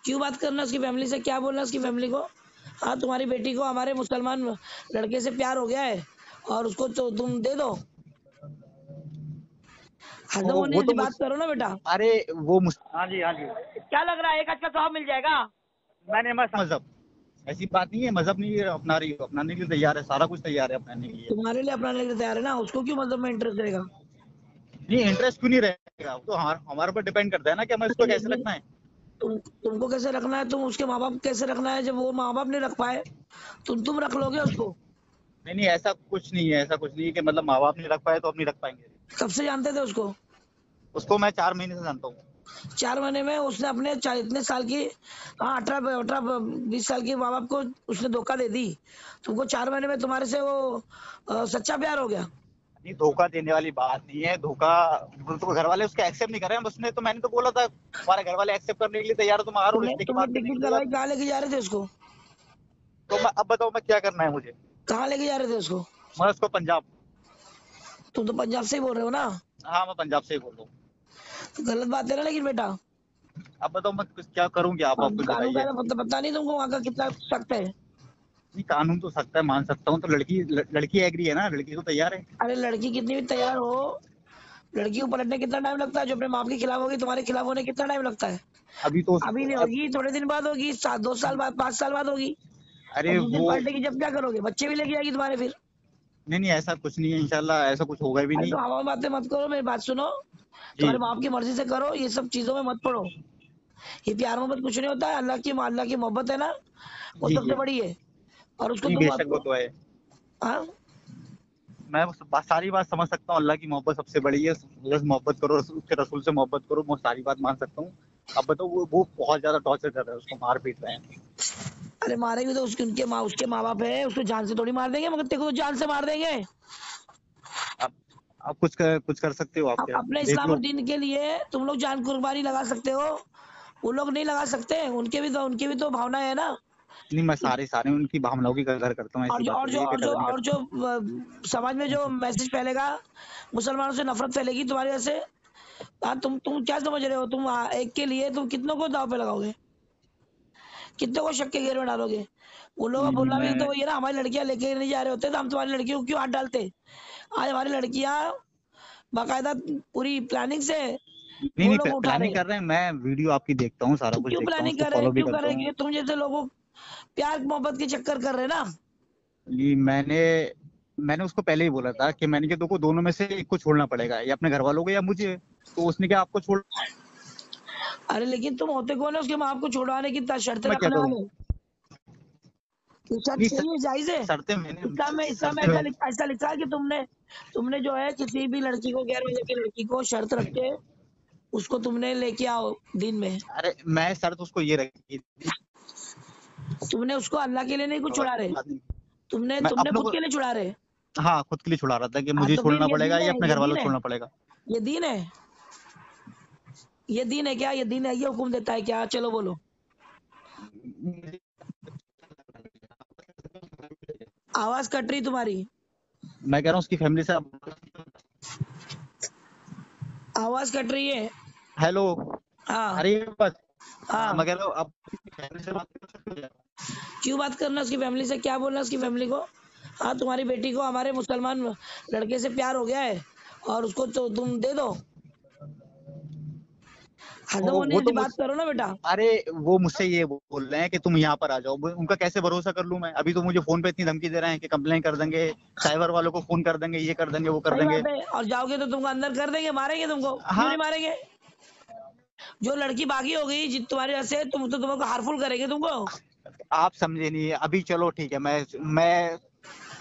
क्यों बात करना उसकी फैमिली से, क्या बोलना उसकी फैमिली को। हाँ, तुम्हारी बेटी को हमारे मुसलमान लड़के से प्यार हो गया है और उसको तो तुम दे दो। हजम होने वो जैसी तो बात करो ना बेटा। अरे वो हाँ जी, हाँ जी। क्या लग रहा है एक आज का सवाब मिल जाएगा। मैंने मजहब ऐसी बात नहीं है, मजहब नहीं है, अपना रही हो, अपनाने के लिए तैयार है, सारा कुछ तैयार है अपनाने के लिए। तुम्हारे लिए अपना लेकर तैयार है ना, उसको क्यों मतलब में इंटरेस्ट रहेगा। नहीं, इंटरेस्ट क्यों नहीं रहेगा, वो तो हमारे ऊपर डिपेंड करता है ना कि हमें उसको कैसे लेकिन रखना है। तुमको कैसे रखना है, तुम उसके माँ बाप कैसे रखना है, जब वो माँ बाप नहीं रख पाए तुम रख लोगे उसको। नहीं नहीं, ऐसा कुछ नहीं है, ऐसा कुछ नहीं है कि मतलब माँ बाप नहीं रख पाए तो अब नहीं रख पाएंगे। कब से जानते थे उसको। उसको मैं 4 महीने से जानता हूँ। 4 महीने में उसने अपने इतने साल की, हाँ 18-20 साल की माँ बाप को उसने धोखा दे दी। तुमको 4 महीने में तुम्हारे से वो सच्चा प्यार हो गया। नहीं, धोखा देने वाली बात नहीं है, धोखा तो घर वाले उसके एक्सेप्ट नहीं कर रहे हैं, उसने तो मैंने तो बोला था हमारे घर वाले एक्सेप्ट करने के लिए तैयार हो, तुम आ रहे हो तुमने रिश्ते की तुमने बात करने के टिकट लिए करवाई, तैयार कहाँ लेके जा रहे थे उसको। हो। तो मैं अब बताओ मैं क्या करना है मुझे। कहाँ लेके जा रहे थे उसको। मैं उसको पंजाब। तुम तो पंजाब से ही बोल रहे हो ना। हाँ, मैं पंजाब से ही बोल रहा हूँ। तो गलत बात है ना लेकिन बेटा। अब बताओ मैं क्या करूँ, क्या आप अब कुछ कानून का बताइए। पता नहीं तुमको वहाँ का कितना सख्त है। नहीं, कानून तो सकता है, मान सकता हूँ, तो लड़की एग्री है ना, लड़की तो तैयार है। अरे लड़की कितनी भी तैयार हो, लड़की को पलटने कितना टाइम लगता है, जो अपने बाप के खिलाफ होगी तुम्हारे खिलाफ होने कितना टाइम लगता है। अभी तो अभी नहीं अब होगी, थोड़े दिन बाद होगी, 2 साल बाद 5 साल बाद होगी। अरे और जिस दिन वो पलटेगी जब क्या करोगे, बच्चे भी लेके आएगी तुम्हारे फिर। नहीं नहीं, ऐसा कुछ नहीं है, इंशाल्लाह ऐसा कुछ होगा भी अरे नहीं। तो हवा में बातें मत करो, मेरी बात सुनो। जी तुम्हारे बाप की मर्जी से करो, ये सब चीजों में मत पड़ो। ये प्यार मोहब्बत कुछ नहीं होता है, अल्लाह की मोहब्बत है ना, वो जी सबसे जी। बड़ी है। और उसको नहीं, तुम बेशक वो तो है। हाँ। मैं सारी बात समझ सकता हूँ, अल्लाह की मोहब्बत सबसे बड़ी है, अल्लाह से मोहब्बत करो, उसके रसूल से मोहब्बत करो, मैं सारी बात मान सकता हूँ। अब बताओ वो बहुत ज्यादा टॉर्चर कर रहे हैं, उसको मार पीट रहे हैं। अरे मारेंगे तो उसके माँ बाप है, उसको जान से थोड़ी मार देंगे, मगर तेरे को तो जान से मार देंगे। अब आप कुछ कर सकते हो, आप क्या अपने देख इस्लाम और लो। दीन के लिए तुम लोग जान कुर्बानी लगा सकते हो, वो लोग नहीं लगा सकते, उनके भी तो भावना है ना। नहीं, मैं सारे सारे उनकी भावनाओं की कदर करता हूँ, और ऐसी जो बात और थोड़ी जो है कि और जो कदर नहीं और करता। जो समाज में जो मैसेज फैलेगा, मुसलमानों से नफरत फैलेगी तुम्हारी वजह से। हाँ, तुम क्या समझ रहे हो, तुम एक के लिए तुम कितनों को दाव पे लगाओगे, कितनों को शक के घेर में डालोगे। उन लोगों का नहीं नहीं, बोलना भी तो मैं वही है ना, हमारी लड़कियां लेके नहीं जा रहे होते तो हम तुम्हारी लड़कियों को क्यों हाथ डालते। आज हमारी लड़कियां बाकायदा पूरी प्लानिंग से नहीं वो नहीं, लोग उठा प्लानिंग रहे। कर रहे हैं, मैं वीडियो आपकी देखता हूँ, सारा तो कुछ क्यों देखता हूँ, प्लानिंग उसको कर रहे फॉलो हैं, भी क्यों करता करेंगे, हूँ। तुम जैसे लोगों प्यार मोहब्बत के चक्कर कर रहे हैं ना। ये मैंने उसको पहले ही बोला था कि मैंने कि देखो दोनों में से एक को छोड़ना पड़ेगा, या अपने घर वालों को या मुझे। तो उसने क्या आपको छोड़। अरे लेकिन तुम होते कौन है उसके माँ बाप को छुड़वाने की शर्तें मैं क्या रखने करूँ। वाले। ये शर्त नहीं, सही है, जायज है। इस्लाम में शर्तें ऐसा लिखा है कि तुमने जो है किसी भी लड़की को, गैर मजहब की लड़की को शर्त रख के उसको तुमने लेके आओ दिन में। अरे मैं शर्त उसको ये रखी थी। तुमने उसको अल्लाह के लिए नहीं कुछ छुड़ा रहे, तुमने मैं तुमने अपने खुद को के लिए छुड़ा रहे। हाँ, खुद के लिए छुड़ा रहा था कि हाँ मुझे तो फिर छोड़ना ये पड़ेगा दीन है, या अपने ये घर वालों दीन को है, छोड़ना पड़ेगा। ये दीन है, ये दीन है क्या, ये दीन है, ये हुक्म देता है क्या, चलो बोलो। आवाज कट रही तुम्हारी, मैं कह रहा हूँ उसकी फैमिली से आवाज कट रही है। हेलो। हाँ अरे बस। हाँ, हाँ। मैं कह रहा हूँ आप फैमिली से बात कर सकते हो। क्यों बात करना उसकी फैमिली से, क्या बोलना उसकी फैमिली को। हाँ, तुम्हारी बेटी को हमारे मुसलमान लड़के से प्यार हो गया है और उसको तो तुम दे दो। हजम होने वो जैसी तो मुझ बात करो ना बेटा। अरे वो मुझसे ये बोल रहे हैं कि तुम यहाँ पर आ जाओ, उनका कैसे भरोसा कर लूं मैं, अभी तो मुझे फोन पे इतनी धमकी दे रहे हैं कि कंप्लेन कर देंगे, साइबर वालों को फोन कर देंगे, ये कर देंगे, वो कर सही देंगे। बात है, और जाओगे तो तुमको अंदर कर देंगे, मारेंगे तुमको, क्यों नहीं हाँ, मारेंगे। जो लड़की बागी हो गई तुम्हारी वजह से, तुमको हार्मफुल करेंगे तुमको। आप समझे नहीं, अभी चलो ठीक है, मैं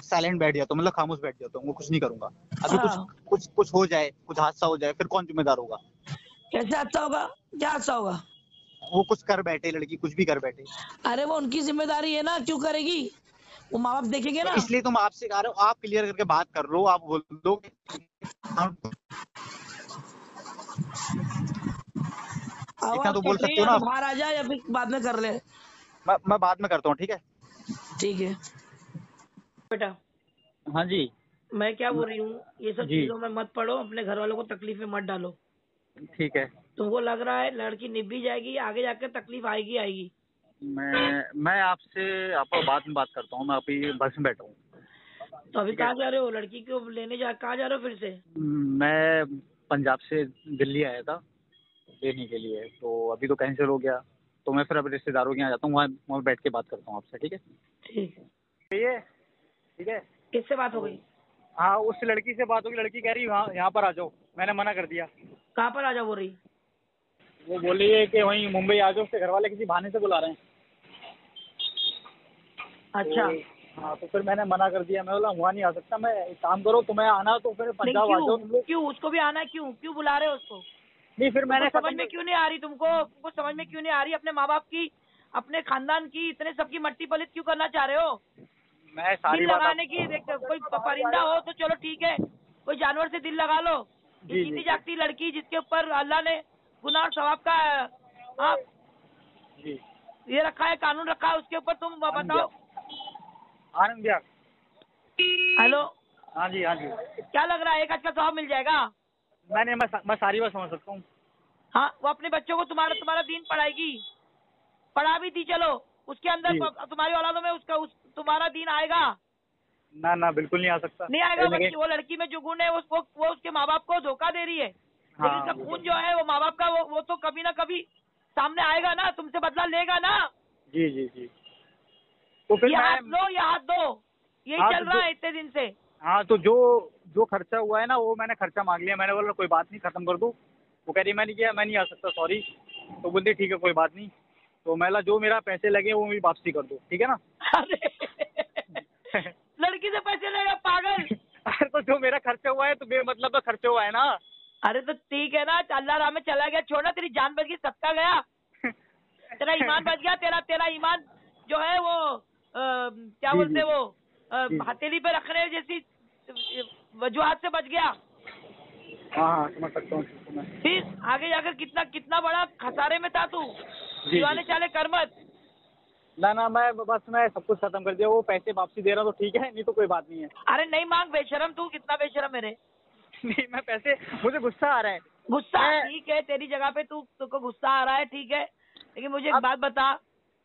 साइलेंट बैठ जाता हूँ, मतलब खामोश बैठ जाता हूँ, वो कुछ नहीं करूंगा। अभी कुछ हाँ, कुछ कुछ हो जाए, कुछ हादसा हो जाए, फिर कौन जिम्मेदार होगा। कैसे हादसा होगा, क्या हादसा होगा। वो कुछ कर बैठे, लड़की कुछ भी कर बैठे। अरे वो उनकी जिम्मेदारी है ना, क्यों करेगी, वो माँ बाप देखेंगे तो ना। इसलिए तो मैं आपसे कह रहा हूँ, आप क्लियर करके बात कर लो, आप बोल दो इतना आवाज तो बोल कट रही है, सकते हो या ना तो आप। बाहर आ जा या फिर बाद में कर ले। मैं बाद में करता हूँ, ठीक है। ठीक है बेटा। हाँ जी। मैं क्या बोल रही हूँ, ये सब जी चीजों में मत पड़ो, अपने घर वालों को तकलीफ में मत डालो। ठीक है। तुमको लग रहा है लड़की निभ भी जाएगी, आगे जाकर तकलीफ आएगी आएगी। मैं आपसे आपको बाद में बात करता हूँ। मैं अभी बस में बैठा हूँ। तो अभी ठीक है। कहाँ जा रहे हो? लड़की को लेने कहाँ जा रहे हो फिर से? मैं पंजाब से दिल्ली आया था लेने के लिए, तो अभी तो कैंसिल हो गया। तो मैं फिर अब रिश्तेदारों के यहाँ जाता हूँ, वहाँ बैठ के बात करता हूँ आपसे। ठीक है। ठीक। ये ठीक है। किससे बात हो तो गई? हाँ, उस लड़की से बात होगी। लड़की कह रही वहाँ यहाँ पर आ जाओ, मैंने मना कर दिया। कहाँ पर आ जा बोल रही? वो बोल रही है कि वहीं मुंबई आ जाओ, उसके घर वाले किसी बहाने से बुला रहे हैं। अच्छा। तो हाँ, तो फिर मैंने मना कर दिया। मैं बोला वहाँ नहीं आ सकता मैं। एक काम करो, तुम्हें आना तो फिर नहीं पंजाब आ जाओ तुम क्यों? लोग। क्यों उसको भी आना है? क्यों क्यों बुला रहे हो उसको? नहीं, फिर तुमको मैंने समझ खत्म। में क्यों नहीं आ रही? तुमको समझ में क्यों नहीं आ रही? अपने माँ बाप की, अपने खानदान की, इतने सबकी मट्टी पलित क्यों करना चाह रहे हो? मैं दिल सारी बात आप। लगाने की देख, कोई परिंदा हो तो चलो ठीक है, कोई जानवर से दिल लगा लो। ये जी जी जीती जी जागती लड़की जिसके ऊपर अल्लाह ने गुनाह और सवाब का हाँ जी। ये रखा है, कानून रखा है, उसके ऊपर तुम आनंद बताओ। विहार। आनंद विहार। हेलो। हाँ जी, हाँ जी। क्या लग रहा है एक आज का सवाब मिल जाएगा? मैं सारी बात समझ सकता हूँ। हाँ, वो अपने बच्चों को तुम्हारा तुम्हारा दीन पढ़ाएगी, पढ़ा भी थी, चलो उसके अंदर जी। तुम्हारी औलादों में तुम्हारा दीन आएगा? ना ना, बिल्कुल नहीं आ सकता नहीं आएगा। कहीं ना कहीं। वो लड़की में जो गुण है वो उसके माँ बाप को धोखा दे रही है, लेकिन हाँ उसका खून जो है वो माँ बाप का, वो तो कभी ना कभी सामने आएगा ना, तुमसे बदला लेगा ना। जी जी जी। तो फिर ये मैं। हाथ लो, ये हाथ दो, यही हाँ चल तो रहा जो है इतने दिन से। हाँ तो जो जो खर्चा हुआ है ना, वो मैंने खर्चा मांग लिया। मैंने बोला कोई बात नहीं, खत्म कर दो। वो कह रही मैं नहीं किया, मैं नहीं आ सकता, सॉरी। तो बोलते ठीक है, कोई बात नहीं। तो मैं बोला जो मेरा पैसे लगे वो मेरी वापसी कर दो, ठीक है ना। अरे लड़की से पैसे लेगा पागल? अरे तो जो मेरा खर्चा हुआ है तो बेमतलब का खर्चा हुआ है ना। अरे तो ठीक है ना, अल्लाह राह में चला गया, छोड़ना, तेरी जान बच गई, सदका गया, तेरा ईमान बच गया, तेरा तेरा ईमान जो है वो क्या जी बोलते जी हैं वो जी। हथेली पे रखने जैसी वजूहत से बच गया। हाँ हाँ, समझ सकता हूँ इसको मैं। फिर आगे जाकर कितना कितना बड़ा खसारे में था तू। जी जी। दीवाने चाले कर मत। ना ना, मैं सब कुछ खत्म कर दिया। वो पैसे वापसी दे रहा हूँ तो ठीक है, नहीं तो कोई बात नहीं है। अरे नहीं मांग, बेशरम तू, कितना बेशरम मेरे। नहीं, मैं पैसे, मुझे गुस्सा आ रहा है। गुस्सा मैं ठीक है, तेरी जगह पे तुमको गुस्सा आ रहा है, ठीक है, लेकिन मुझे एक अब बात बता,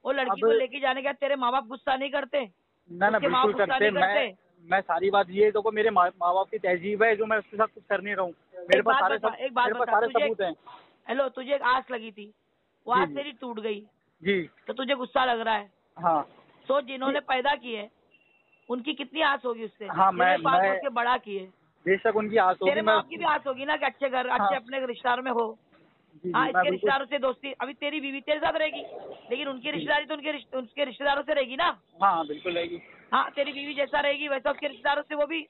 वो लड़की अब को लेके जाने के बाद तेरे माँ बाप गुस्सा नहीं करते? ना ना, उसके माँ बाप बिल्कुल गुस्सा करते। नहीं करते? मैं सारी बात ये देखो, मेरे माँ बाप की तहजीब है जो मैं उसके साथ कुछ कर नहीं रहा हूँ। मेरे पास सारे सब, एक बात मेरे पास बता सारे तुझे, सबूत हैं। हेलो, तुझे एक आस लगी थी, वो जी आस जी तेरी टूट गई, जी। तो तुझे गुस्सा लग रहा है? हाँ। सोच, नहीं, जिन्होंने पैदा किए उनकी कितनी आस होगी उससे, हाँ, जिन्होंने पाल मैं पोस के बड़ा किए। बेशक उनकी आस होगी। तेरे माँ मैं बाप की भी आस होगी ना कि अच्छे घर, अच्छे हाँ अपने रिश्तेदार में हो। जी जी, हाँ, मैं इसके बिल्कुल। रिश्तेदारों से दोस्ती, अभी तेरी बीवी तेरे साथ रहेगी, लेकिन उनकी जी। रिश्तेदारी तो उनके रिश्तेदारों से रहेगी ना। हाँ हाँ, बिल्कुल रहेगी। हाँ, तेरी बीवी जैसा रहेगी वैसा उसके रिश्तेदारों से वो भी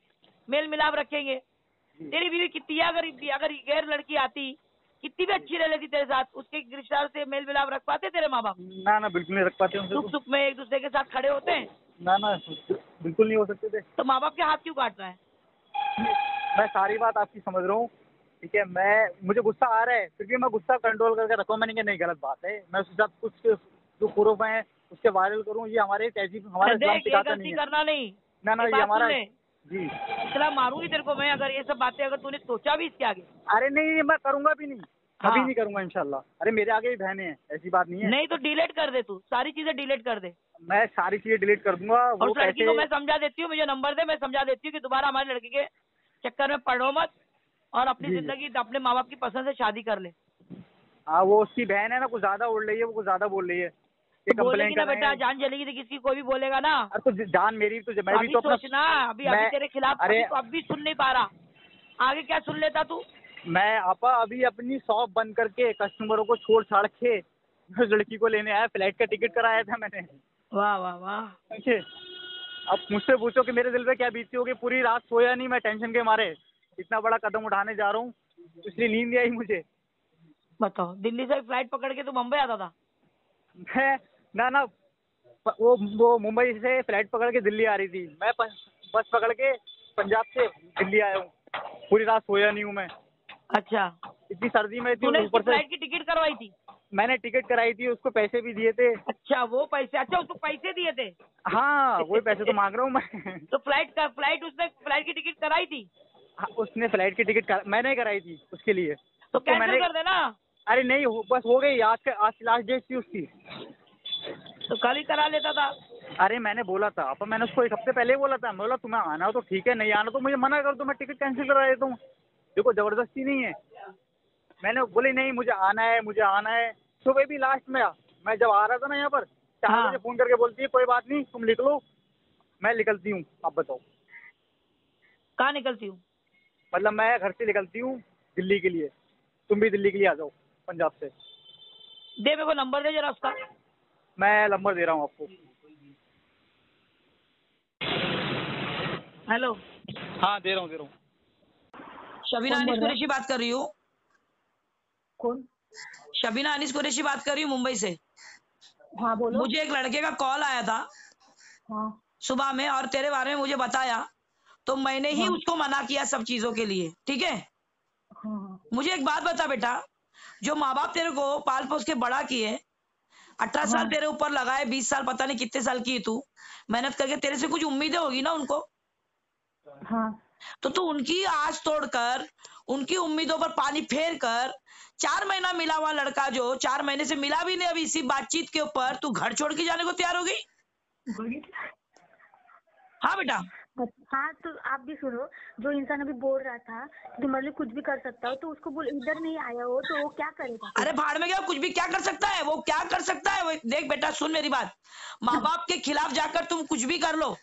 मेल मिलाप रखेंगे। जी तेरी बीवी कितनी है, अगर गैर लड़की आती, कितनी भी अच्छी रह लेती तेरे साथ, उसके रिश्तेदारों से मेल मिलाप रख पाते तेरे माँ बाप? ना ना, बिल्कुल नहीं रख पाते उनसे सुख तो। सुख में एक दूसरे के साथ खड़े होते हैं? ना ना, बिल्कुल नहीं हो सकते थे। तो माँ बाप के हाथ क्यों काट रहा है? मैं सारी बात आपकी समझ रहा हूँ। ठीक है, मुझे गुस्सा आ रहा है, फिर भी मैं गुस्सा कंट्रोल करके रखा हूँ। मैंने कहा नहीं, गलत बात है, मैं उसके साथ कुछ जो प्रूफ है उसके वायरल करूँ। ये हमारे तहजीब, हमारा इस्लाम देख, ये सिखाता नहीं गलती है। करना नहीं। ना ना, एक ये बात सुन हमारा। ले, जी। इतना मारूंगी तेरे को मैं अगर ये सब बातें, अगर तूने सोचा भी इसके आगे। अरे नहीं नहीं, मैं करूँगा भी नहीं, कभी हाँ, नहीं करूँगा इंशाल्लाह। अरे मेरे आगे भी बहनें हैं, ऐसी बात नहीं है। नहीं तो डिलीट कर दे, तू सारी चीजें डिलीट कर दे, मैं सारी चीज़ें डिलीट कर दूंगा। और वो उस लड़की को पैसे। मैं समझा देती हूँ, मुझे नंबर दे, मैं समझा देती हूँ कि दोबारा हमारे लड़के के चक्कर में पड़ो मत, और अपनी जी जी। जिंदगी अपने माँ बाप की पसंद से शादी कर ले। हाँ, वो उसकी बहन है ना, कुछ ज़्यादा उड़ रही है, वो कुछ ज़्यादा बोल रही है। ये तो कंप्लेन बोलेगी ना बेटा, कराएं। जान चलेगी तो किसी कोई भी बोलेगा ना। अरे तो जान मेरी, तो तो मैं भी अभी तो अपना। सोचना, अभी अभी मैं तेरे खिलाफ, अरे अभी तो अब भी सुन नहीं पा रहा, आगे क्या सुन लेता तू? मैं आपा अभी अपनी शॉप बंद करके कस्टमरों को छोड़ छाड़ के उस लड़की को लेने आया। फ्लाइट का टिकट कराया था मैंने। वाह वाह वाह। ठीक है। अब मुझसे पूछो कि मेरे दिल पे क्या बीती होगी। पूरी रात सोया नहीं मैं, टेंशन के मारे। इतना बड़ा कदम उठाने जा रहा हूँ, इसलिए नींद नहीं आई मुझे। बताओ, दिल्ली से फ्लाइट पकड़ के तू मुंबई आता था? मैं ना ना, वो मुंबई से फ्लाइट पकड़ के दिल्ली आ रही थी। मैं बस पकड़ के पंजाब से दिल्ली आया हूँ। पूरी रात सोया नहीं हूँ मैं। अच्छा, इतनी सर्दी में, इतनी तूने उसकी ऊपर से। फ्लाइट की टिकट करवाई थी? मैंने टिकट कराई थी, उसको पैसे भी दिए थे। अच्छा, वो पैसे, अच्छा उसको पैसे दिए थे? हाँ, वही पैसे तो मांग रहा हूँ मैं। तो उसने फ्लाइट की टिकट कराई थी? हाँ, उसने फ्लाइट की टिकट मैंने कराई थी उसके लिए। तो उसको कैंसिल मैंने। कर देना। अरे नहीं बस हो गई, आज लास्ट डेट थी उसकी। तो कल ही करा लेता था। अरे मैंने बोला था, अपन मैंने उसको एक हफ्ते पहले ही बोला था, मैं बोला तुम्हें आना हो तो ठीक है, नहीं आना तो मुझे मना कर दो, मैं टिकट कैंसिल करा देता हूँ। देखो जबरदस्ती नहीं है। मैंने बोली नहीं मुझे आना है, मुझे आना है। सुबह भी लास्ट में मैं जब आ रहा था ना यहाँ पर 4 हाँ। बजे फोन करके बोलती है कोई बात नहीं तुम लिख लो, मैं निकलती हूँ। आप बताओ। कहाँ निकलती हूँ? मतलब मैं घर से निकलती हूँ दिल्ली के लिए, तुम भी दिल्ली के लिए आ जाओ पंजाब से। दे मेरे को नंबर दे जरा उसका। मैं नंबर दे रहा हूँ आपको। हेलो, हाँ दे रहा हूँ। शबीना कौन अनीस बोल रहा है? कुरैशी बात कर रही हूँ। कौन? शबीना अनीस कुरैशी बात कर रही हूँ मुंबई से। हाँ बोलो। मुझे एक लड़के का कॉल आया था हाँ सुबह में और तेरे बारे में मुझे बताया, तो मैंने ही हाँ उसको मना किया सब चीजों के लिए, ठीक है। हाँ हाँ मुझे एक बात बता बेटा, जो माँ बाप तेरे को पाल पोस के बड़ा किए, 18 साल हाँ तेरे ऊपर लगाए, 20 साल पता नहीं कितने साल की है तू मेहनत करके, तेरे से कुछ उम्मीदें होगी ना उनको। हाँ तो तू उनकी आस तोड़कर, उनकी उम्मीदों पर पानी फेर कर, 4 महीना मिला हुआ लड़का जो 4 महीने से मिला भी नहीं, अभी इसी बातचीत के ऊपर तू घर छोड़ के जाने को तैयार हो गई। हाँ बेटा। हाँ, तो आप भी सुनो। जो इंसान अभी बोल रहा था कि मतलब कुछ भी कर सकता हो, तो उसको बोल इधर नहीं आया हो तो वो क्या करेगा अरे फिर? भाड़ में गया, कुछ भी क्या कर सकता है, वो क्या कर सकता है वो। देख बेटा सुन मेरी बात, माँ बाप के खिलाफ जाकर तुम कुछ भी कर लो,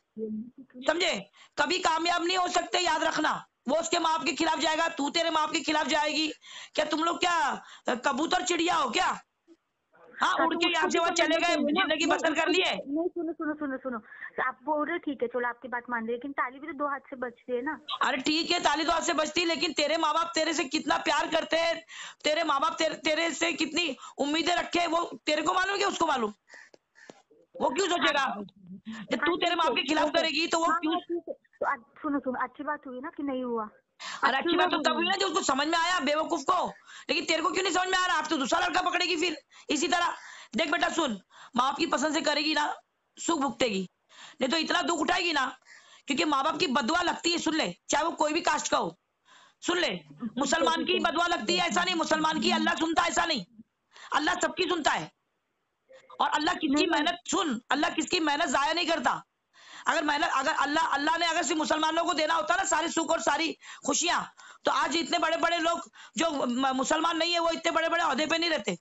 समझे, कभी कामयाब नहीं हो सकते, याद रखना। वो उसके माँ बाप के खिलाफ जाएगा, तू तेरे माँ बाप के खिलाफ जाएगी। क्या तुम लोग क्या कबूतर चिड़िया हो क्या? हाँ, हाँ, उड़ तो के उसको यहाँ से भी वहां चले समझना गए, चाहिए ना। जिंदगी नहीं, बसर कर उसको भी लिए। नहीं, सुनो सुनो सुनो सुनो। तो आप बोल रहे ठीक है, चलो आपकी बात मान रही है, लेकिन ताली भी तो 2 हाथ से बजती है ना। अरे ठीक है, ताली तो हाथ से बजती, लेकिन तेरे माँ बाप तेरे से कितना प्यार करते हैं, तेरे माँ बाप तेरे से कितनी उम्मीदें रखे हैं, वो तेरे को मालूम है कि उसको मालूम? वो क्यों सोचेगा? जब हाँ तू तेरे ठीक माँ है, बाप के खिलाफ हो गया। करेगी तो वो हाँ क्यों? हाँ ठीक है, तो सुनो सुनो, अच्छी बात हुई ना कि नहीं हुआ। अरे अच्छी हुई या बात तो बुरी तब हुई हुई? ना जो उसको समझ में आया बेवकूफ को। लेकिन तेरे को क्यों नहीं समझ में आ रहा? आप तो दूसरा लड़का पकड़ेगी फिर इसी तरह। देख बेटा सुन, माँ बाप की पसंद से करेगी ना, सुख भुगतेगी, नहीं तो इतना दुख उठाएगी ना, क्योंकि माँ बाप की बदुआ लगती है, सुन ले, चाहे वो कोई भी कास्ट का हो, सुन ले। ठीक है मुसलमान ठीक की है। बदुआ लगती है ऐसा नहीं, मुसलमान की अल्लाह सुनता है ऐसा नहीं, अल्लाह सबकी सुनता है। और अल्लाह किसकी नहीं नहीं, मेहनत, सुन, अल्लाह किसकी मेहनत जाया नहीं करता। अगर मेहनत, अगर अल्लाह ने अगर सिर्फ मुसलमानों को देना होता ना सारी सुख और सारी खुशियां, तो आज इतने बड़े बड़े लोग जो मुसलमान नहीं है वो इतने बड़े बड़े ओहदे पे नहीं रहते।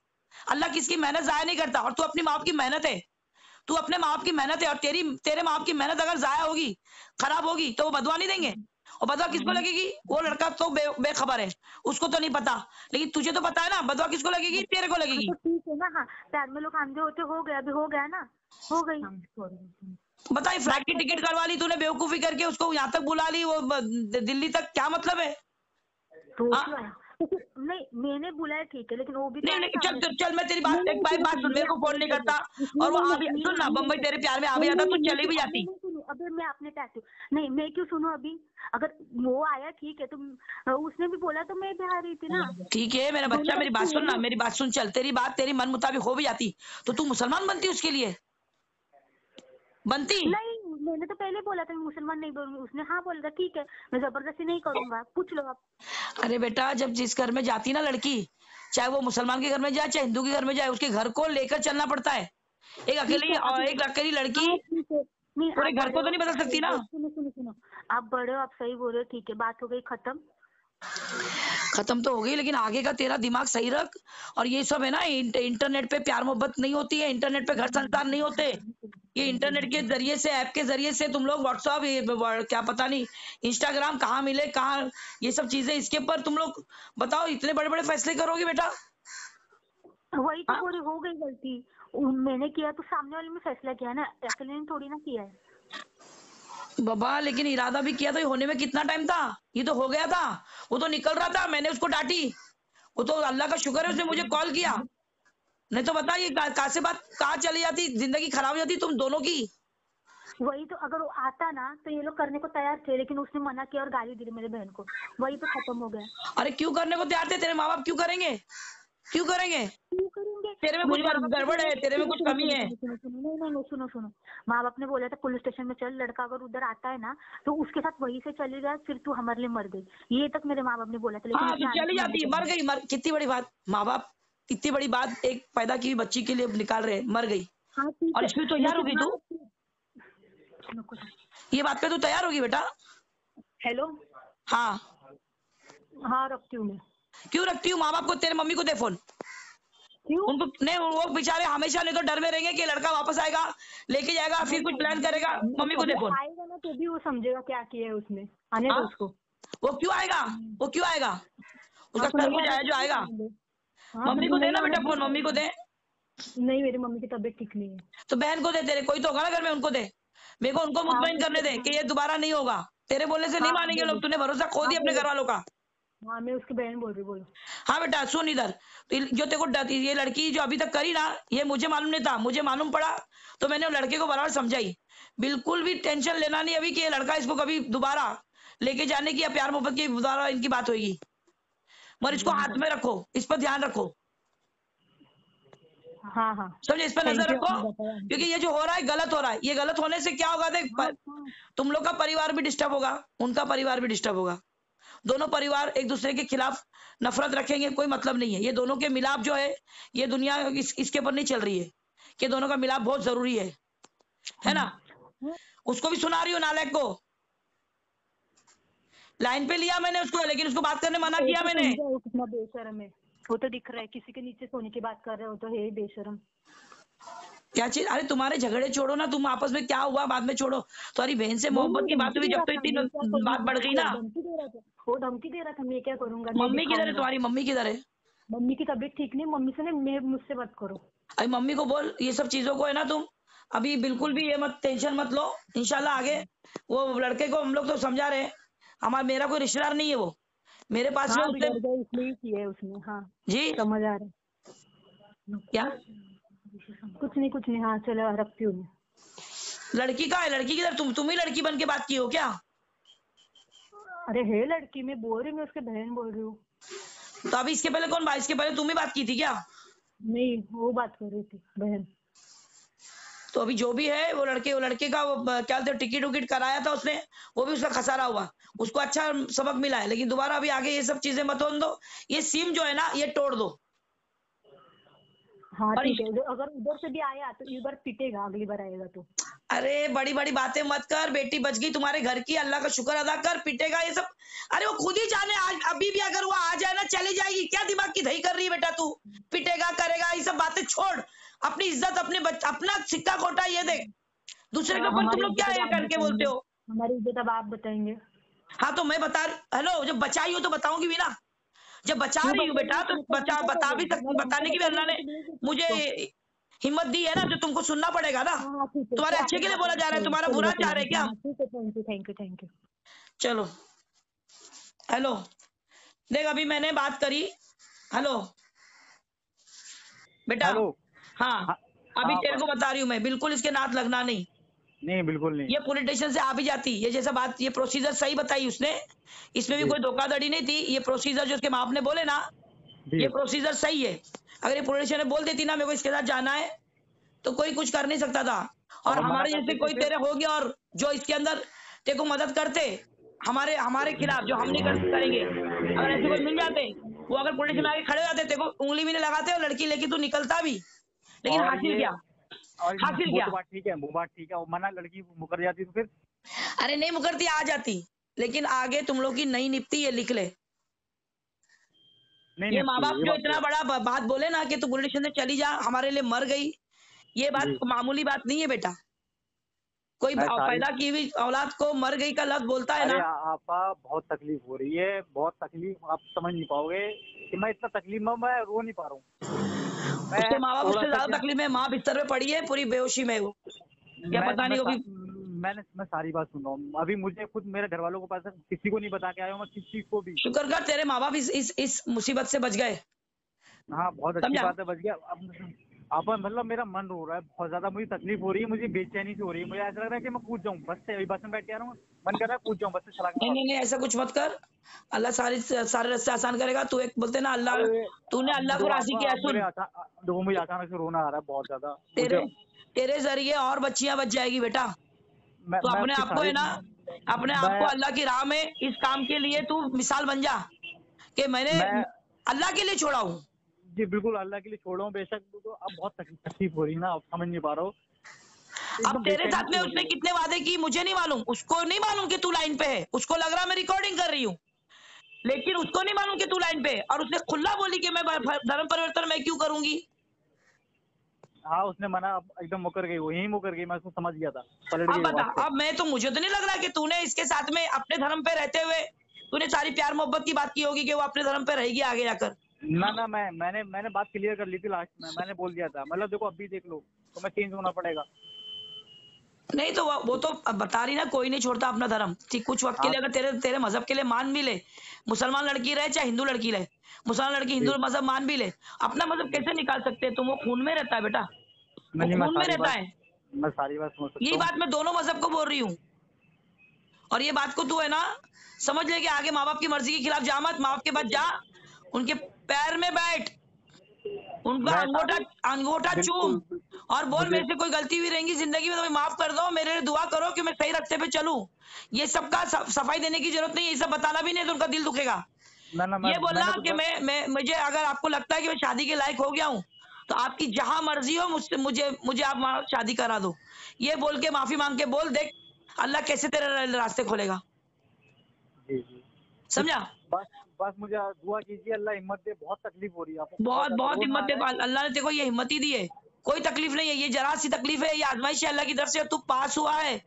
अल्लाह किसकी मेहनत जाया नहीं करता। और तू अपनी माँ बाप की मेहनत है, तू अपने माँ बाप की मेहनत है, और तेरे माँ बाप की मेहनत अगर जाया होगी, खराब होगी, तो वो बदवा नहीं देंगे। और बदवा किसको लगेगी? वो लड़का तो बेखबर है, उसको तो नहीं पता, लेकिन तुझे तो पता है ना, बदवा किसको लगेगी? तेरे को हाँ लगेगी। तो ठीक है ना। हाँ, प्यार में लोग आंधे होते, हो गया, अभी हो गया ना, हो गई। बताइए, फ्लाइट की बात टिकट करते करवा ली तूने बेवकूफी करके, उसको यहाँ तक बुला ली, वो दिल्ली तक, क्या मतलब है? तो वो हाँ? क्यों आया? नहीं, मैंने बुलाया ठीक है, लेकिन वो भी तो नहीं आया नहीं, चल सामने चल से। चल, मैं तेरी नहीं बात, एक नहीं, सुनो बात सुनो, सुन, मेरे मैं को फोन नहीं देखो करता, देखो, और नहीं वो नहीं आ भी, नहीं सुन ना, नहीं बम्बई नहीं तेरे प्यार में आ भी नहीं जाता, नहीं तू नहीं, चली भी नहीं जाती। नहीं सुनो, अबे मैं अपने पे आती हूँ। नहीं, मैं क्यों सुनूं अभी? अगर वो आया ठीक है, तो उसने भी बोला तो मैं भी आ रही थी ना। ठीक है मेरा दोनों बच्चा, मेरी तरफ बात से सुन हुआ ना, ना। मेरी बात सुन, चल तेरी बात तेरी मन मुताबिक हो भी जाती तो तू मुसलमान बनती, उसके लिए बनती। नहीं, मैंने तो पहले बोला था मैं मुसलमान नहीं बोलूंगी। उसने हाँ बोला था, ठीक है, मैं जबरदस्ती नहीं करूंगा, पूछ लो आप। अरे बेटा, जब जिस घर में जाती ना लड़की, चाहे वो मुसलमान के घर में जाए चाहे हिंदू के घर में जाए, उसके घर को लेकर चलना पड़ता है। ठीक है अभी। एक अकेली लड़की हाँ ठीक है। नहीं, पूरे आप घर बड़े को तो हो, नहीं बदल सकती सही ना। बोल, सुनो सुनो सुनो, आप बड़े हो, आप सही बोल रहे हो, ठीक है, बात हो गई खत्म। खत्म तो हो गई, लेकिन आगे का तेरा दिमाग सही रख। और ये सब है ना, इंटरनेट पे प्यार मोहब्बत नहीं होती है, इंटरनेट पे घर संसार नहीं होते। ये इंटरनेट के जरिए से, ऐप के जरिए से तुम लोग व्हाट्सअप, क्या पता नहीं इंस्टाग्राम कहाँ मिले कहाँ, ये सब चीजें, इसके ऊपर तुम लोग बताओ इतने बड़े बड़े फैसले करोगे बेटा? वही तो हाँ? बोली, हो गई गलती। मैंने किया तो सामने वाले ने फैसला किया ना, अकेले ने थोड़ी ना किया है। बाबा, लेकिन इरादा भी किया तो ये होने में कितना टाइम था? ये तो हो गया था, वो तो निकल रहा था, मैंने उसको डांटी, वो तो अल्लाह का शुक्र है उसने मुझे कॉल किया, नहीं तो बता ये कहाँ से बात कहाँ चली जाती, जिंदगी खराब हो जाती तुम दोनों की। वही तो, अगर वो आता ना तो ये लोग करने को तैयार थे, लेकिन उसने मना किया और गाली दी मेरे बहन को, वही तो खत्म हो गया। अरे क्यों करने को तैयार थे? तेरे माँ बाप क्यों करेंगे? क्यों करेंगे? क्यों करेंगे? तेरे में कुछ मेरे माँ बाप ने गड़बड़ बोला, है, तेरे में सुनो कुछ सुनो कमी सुनो है। सुनो सुनो सुनो, नहीं नहीं नहीं, सुनो सुनो, माँ बाप ने बोला था पुलिस स्टेशन में चल, लड़का अगर उधर आता है ना तो उसके साथ वहीं से चली जा, फिर तू हमारे लिए मर गई, ये तक मेरे माँ बाप ने बोला था, लेकिन हाँ तो उसने आने चली से मना जाती, कर मर दिया। गई, मर, कितनी बड़ी बात। माँ बाप इतनी बड़ी बात एक पैदा की हुई बच्ची के लिए निकाल रहे, मर गई, हाँ ठीक और है, इसमें तैयार होगी तू? ये बात पे तू तैयार होगी बेटा? हेलो, हाँ, हाँ रखती हूँ मैं। क्यों रखती हूँ? माँ बाप को, तेरे मम्मी को दे फोन। क्यों? उनको नहीं, वो बेचारे हमेशा नहीं तो डर में रहेंगे कि लड़का वापस आएगा, लेके जाएगा, फिर कुछ प्लान करेगा। मम्मी को दे फोन। आएगा ना तो भी वो समझेगा क्या किया है उसने, आने हाँ? दो उसको। वो क्यों आएगा? वो क्यों आएगा? उसका हाँ, तो सर नहीं कुछ आने आया जो दो, आएगा। हाँ मम्मी तो को नहीं देना आने बेटा दो। फोन, मम्मी को दे। नहीं, मेरी मम्मी की तबीयत ठीक नहीं है। तो बहन को दे, तेरे कोई तो होगा ना घर में, उनको दे। मेरे को उनको मुतमईन करने दे कि ये दोबारा नहीं होगा। तेरे बोलने से नहीं हाँ मानेंगे बोलो। लोग, तूने भरोसा खो दिया अपने घर वालों का। हाँ मैं उसकी बहन बोल रही, बोलो। हाँ बेटा सुन इधर, तो जो तेरे को ये लड़की जो अभी तक करी ना, ये मुझे मालूम नहीं था, मुझे मालूम पड़ा तो मैंने लड़के को बराबर समझाई। बिल्कुल भी टेंशन लेना नहीं अभी कि ये लड़का इसको कभी दोबारा लेके जाने की या प्यार मोहब्बत की दोबारा इनकी बात होगी। मगर इसको हाथ में रखो, इस पर ध्यान रखो, हाँ हाँ समझे? इस पर थैंक नजर यू, रखो, आपने बताया हमको। क्योंकि ये जो हो रहा है गलत हो रहा है। ये गलत होने से क्या होगा देख, हाँ हाँ तुम लोग का परिवार भी डिस्टर्ब होगा, उनका परिवार भी डिस्टर्ब होगा। दोनों परिवार एक दूसरे के खिलाफ नफरत रखेंगे, कोई मतलब नहीं है। ये दोनों के मिलाप जो है, ये दुनिया इसके ऊपर नहीं चल रही है, कि दोनों का मिलाप बहुत जरूरी है ना? उसको भी सुना रही हूँ नालायक को, लाइन पे लिया मैंने उसको, लेकिन उसको बात करने मना किया मैंने। वो कितना बेशरम है, वो तो दिख रहा है, किसी के नीचे सोने की बात कर रहे हो तो है ही बेशरम। क्या चीज? अरे तुम्हारे झगड़े छोड़ो ना, तुम आपस में क्या हुआ बाद में छोड़ो। तुम्हारी बहन से मोहब्बत की बात हुई जब तो इतनी बात बढ़ गई ना। धमकी दे रहा था, वो धमकी दे रहा था, मैं क्या करूंगा? मम्मी किधर है तुम्हारी? मम्मी किधर है? मम्मी की तबीयत ठीक नहीं, मम्मी से नहीं, मुझसे मत करो। अरे मम्मी को बोल, ये सब चीजों को है ना, तुम अभी बिल्कुल भी ये मत टेंशन मत लो। इंशाल्लाह आगे वो लड़के को हम लोग तो समझा रहे हैं, मेरा कोई रिश्तेदार नहीं है वो, मेरे पास में हाँ उसने। बिगड़ गए इसलिए किया है उसने। हाँ जी समझ आ रहा है। क्या? कुछ नहीं, हाँ चलो रखती हूँ मैं। लड़की का है? लड़की किधर? तुम ही लड़की बन के बात की हो क्या? अरे है लड़की, मैं बोल रही हूँ, मैं उसके बहन बोल रही हूँ। तो अभी इसके पहले कौन बात? इसके पहले तुम ही बात की थी क्या? नहीं, वो बात कर रही थी बहन। तो अभी जो भी है वो लड़के का क्या बोलते, टिकट विकेट कराया था उसने, वो भी उसका खसारा हुआ, उसको अच्छा सबक मिला है। लेकिन दोबारा अभी आगे ये सब चीजें मत होने दो। ये सिम जो है ना, ये तोड़ दो। हाँ और ठीक है, अगर उधर से भी आया तो इधर पिटेगा, अगली बार आएगा तो। अरे बड़ी बड़ी बातें मत कर, बेटी बच गई तुम्हारे घर की, अल्लाह का शुक्र अदा कर। पिटेगा ये सब? अरे वो खुद ही जाने, आज अभी भी अगर वो आ जाए ना, चली जाएगी। क्या दिमाग की दही कर रही है बेटा तू? पिटेगा करेगा, ये सब बातें छोड़। अपनी इज्जत, अपना सिक्का खोटा ये देख। दूसरे के ऊपर तुम लोग क्या ये करके बोलते हो? हमारी इज्जत अब आप बताएंगे। हाँ तो मैं हेलो, जब बचाई हो तो बताऊंगी भी ना। जब बचा रही हूँ बेटा तो बताने की भी अल्लाह ने मुझे हिम्मत दी है ना, जो तुमको सुनना पड़ेगा ना। तुम्हारे अच्छे के लिए बोला जा रहा है, तुम्हारा बुरा चाह रहे क्या? ठीक है, थैंक यू। चलो हेलो, देख अभी मैंने बात करी। हेलो बेटा। हेलो। हाँ अभी हाँ, तेरे को बता रही हूँ मैं, बिल्कुल इसके नाथ लगना नहीं। नहीं बिल्कुल नहीं। ये पुलिस स्टेशन से आ भी जाती, ये जैसा बात, ये प्रोसीजर सही बताई उसने, इसमें भी कोई धोखाधड़ी नहीं थी। ये प्रोसीजर जो उसके माँ बाप ने बोले ना, ये प्रोसीजर सही है। अगर ये पुलिस स्टेशन बोल देती ना मेरे को इसके साथ जाना है, तो कोई कुछ कर नहीं सकता था। और हमारे जैसे कोई तेरे हो गया और जो इसके अंदर तेरे को मदद करते हमारे खिलाफ, जो हम नहीं करेंगे, अगर ऐसे कोई मिल जाते, वो अगर पुलिस में आके खड़े हो जाते, तेरे को उंगली भी नहीं लगाते और लड़की लेके तू निकलता भी। लेकिन हासिल क्या? हासिल क्या? वो बात ठीक है, वो बात ठीक है। मना लड़की मुकर जाती तो फिर? अरे नहीं मुकरती, आ जाती, लेकिन आगे तुम लोग की नहीं निपटी, ये लिख ले। ये माँ बाप जो इतना बड़ा बात बोले ना कि तू पुलिस स्टेशन से चली जा, हमारे लिए मर गई, ये बात मामूली बात नहीं है बेटा। कोई पैदा की हुई औलाद को मर गई का लफ्ज बोलता है ना। आपा बहुत तकलीफ हो रही है, बहुत तकलीफ, आप समझ नहीं पाओगे कि मैं इतना तकलीफ में मैं रो नहीं पा रहा हूँ। उसके माँ बाप उससे ज्यादा तकलीफ में, माँ बिस्तर में पड़ी है पूरी बेहोशी में, वो क्या पता नहीं होगी। मैं सारी बात सुन रहा हूँ। अभी मुझे खुद मेरे घर वालों को पता, किसी को नहीं बता के आया हूँ मैं, किसी को भी। शुक्र कर तेरे माँ बाप इस मुसीबत से बच गए। हाँ बहुत अच्छी बात है, बच गया। अब मतलब मेरा मन रो रहा है बहुत ज्यादा, मुझे तकलीफ हो रही है, मुझे बेचैनी से हो रही है, मुझे ऐसा लग रहा है कि मैं कूद जाऊँ बस से। अभी बस में बैठ के आ रहा हूँ, मन कर रहा है कूद जाऊँ बस से छलांग। नहीं ऐसा कुछ मत कर, अल्लाह सारे रास्ते आसान करेगा। तू एक बोलते ना अल्लाह, तूने अल्लाह को राजी किया। सुन देखो मुझे अचानक से रोना आ रहा है बहुत ज्यादा। तेरे जरिए और बच्चियां बच जाएगी बेटा। तो अपने आप को है ना, अपने आप को अल्लाह की राह में इस काम के लिए तू मिसाल बन जा कि मैंने अल्लाह के लिए छोड़ा हूँ। जी बिल्कुल, अल्लाह के लिए छोड़ रहा हूँ बेशक, तो अब बहुत तकलीफ हो रही है ना, अब समझ नहीं पा रहा हूँ। अब एकदम तेरे बेचैनी साथ में सी हो उसने रही है। कितने वादे की मुझे नहीं मालूम, उसको नहीं मालूम कि तू लाइन पे है, उसको लग रहा मैं रिकॉर्डिंग कर रही हूँ, लेकिन उसको नहीं मालूम कि तू लाइन पे है, और उसने खुला बोली कि मैं धर्म परिवर्तन मैं क्यों करूंगी। हाँ, उसने मना, अब एकदम मुकर गई, वो यही मुकर गई, मैं उसको समझ गया था, पलट अब गई वो बता, बात पे। अब मैं तो मुझे तो नहीं लग रहा कि तूने इसके साथ में अपने धर्म पे रहते हुए तूने सारी प्यार मोहब्बत की बात की होगी कि वो अपने धर्म पे रहेगी आगे जाकर। ना मैंने बात क्लियर कर ली थी लास्ट में, मैंने बोल दिया था, मतलब देखो अभी देख लो, तो मैं चेंज होना पड़ेगा। नहीं तो वो तो अब बता रही ना, कोई नहीं छोड़ता अपना धर्म, ठीक, कुछ वक्त के हाँ लिए अगर तेरे तेरे मजहब के लिए मान भी ले, मुसलमान लड़की रहे चाहे हिंदू लड़की रहे, मुसलमान लड़की हिंदू जी मजहब मान भी ले, अपना मजहब जी। कैसे निकाल सकते हैं तुम, वो खून में रहता है बेटा, वो नहीं, खून में रहता है। मैं सारी बात समझ सकता यही हूँ। बात मैं दोनों मजहब को बोल रही हूँ, और ये बात को तू है ना समझ ले कि आगे माँ बाप की मर्जी के खिलाफ जा मत, माँ बाप के पास जा, उनके पैर में बैठ, उनका मैं अंगूठा सारी अंगूठा चूम, बिल्कुल और बोल मुझे मेरे से कोई गलती भी रहेंगी जिंदगी में तो माफ कर दो, मेरे लिए दुआ करो कि मैं सही रास्ते पे चलूं। ये सबका सफाई देने की जरूरत नहीं है, ये सब बताना भी नहीं है तो उनका दिल दुखेगा। ना ये बोलना मैंने तो कि बस मैं मुझे अगर आपको लगता है कि मैं शादी के लायक हो गया हूँ तो आपकी जहां मर्जी हो मुझसे मुझे मुझे आप वहां शादी करा दो, ये बोल के माफी मांग के बोल, देख अल्लाह कैसे तेरे रास्ते खोलेगा। जी जी। समझा? बस बस मुझे दुआ कीजिए, अल्लाह हिम्मत दे, बहुत तकलीफ हो रही है, आपको बहुत बहुत ज्यादा बहुत रोना हिम्मत आ दे, रहा है। अल्लाह ने तेरे को ये हिम्मत ही दी है, कोई तकलीफ नहीं है, ये जरा सी तकलीफ है, ये आजमाइश है अल्लाह की तरफ से, तू पास हुआ है,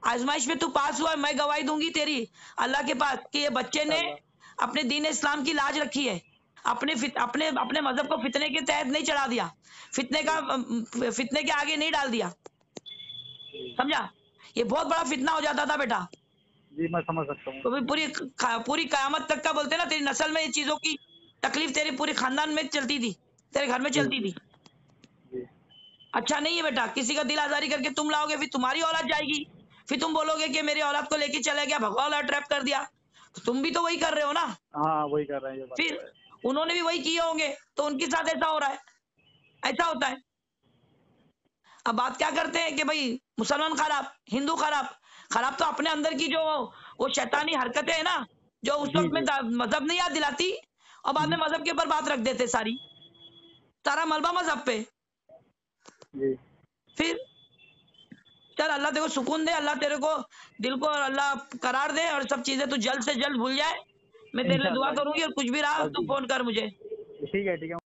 आजमाइश में तू पास हुआ है, मैं गवाही दूंगी तेरी अल्लाह के पास कि ये बच्चे ने इंशाल्लाह। अपने दीन इस्लाम की लाज रखी है, अपने अपने मजहब को फितने के तहत नहीं चढ़ा दिया, फितने के आगे नहीं डाल दिया। समझा? ये बहुत बड़ा फितना हो जाता था बेटा, जी मैं समझ सकता हूँ। तो भी पूरी कयामत तक का बोलते ना, तेरी नस्ल में ये चीजों की तकलीफ तेरे पूरे खानदान में चलती थी, तेरे घर में जी चलती थी। जी अच्छा नहीं है बेटा, किसी का दिल आजारी करके तुम लाओगे, फिर तुम्हारी औलाद जाएगी, फिर तुम बोलोगे कि मेरी औलाद को लेके चला गया, भगवा वाला ट्रैप कर दिया, तो तुम भी तो वही कर रहे हो ना, हाँ, वही कर रहे हैं, ये बात फिर तो है। उन्होंने भी वही किए होंगे तो उनके साथ ऐसा हो रहा है, ऐसा होता है। अब बात क्या करते हैं कि भाई मुसलमान खराब, हिंदू खराब, खराब तो अपने अंदर की जो वो शैतानी हरकतें है ना, जो उस जी वक्त में जी मजहब नहीं याद दिलाती, और बाद में मजहब के ऊपर बात रख देते, सारा मलबा मजहब पे। जी फिर चल अल्लाह तेरे को सुकून दे, अल्लाह तेरे को दिल को अल्लाह करार दे, और सब चीजें तू जल्द से जल्द भूल जाए, मैं तेरे लिए दुआ इंशाल्लाह करूंगी, और कुछ भी रहा बस तो फोन कर मुझे। ठीक है ठीक है।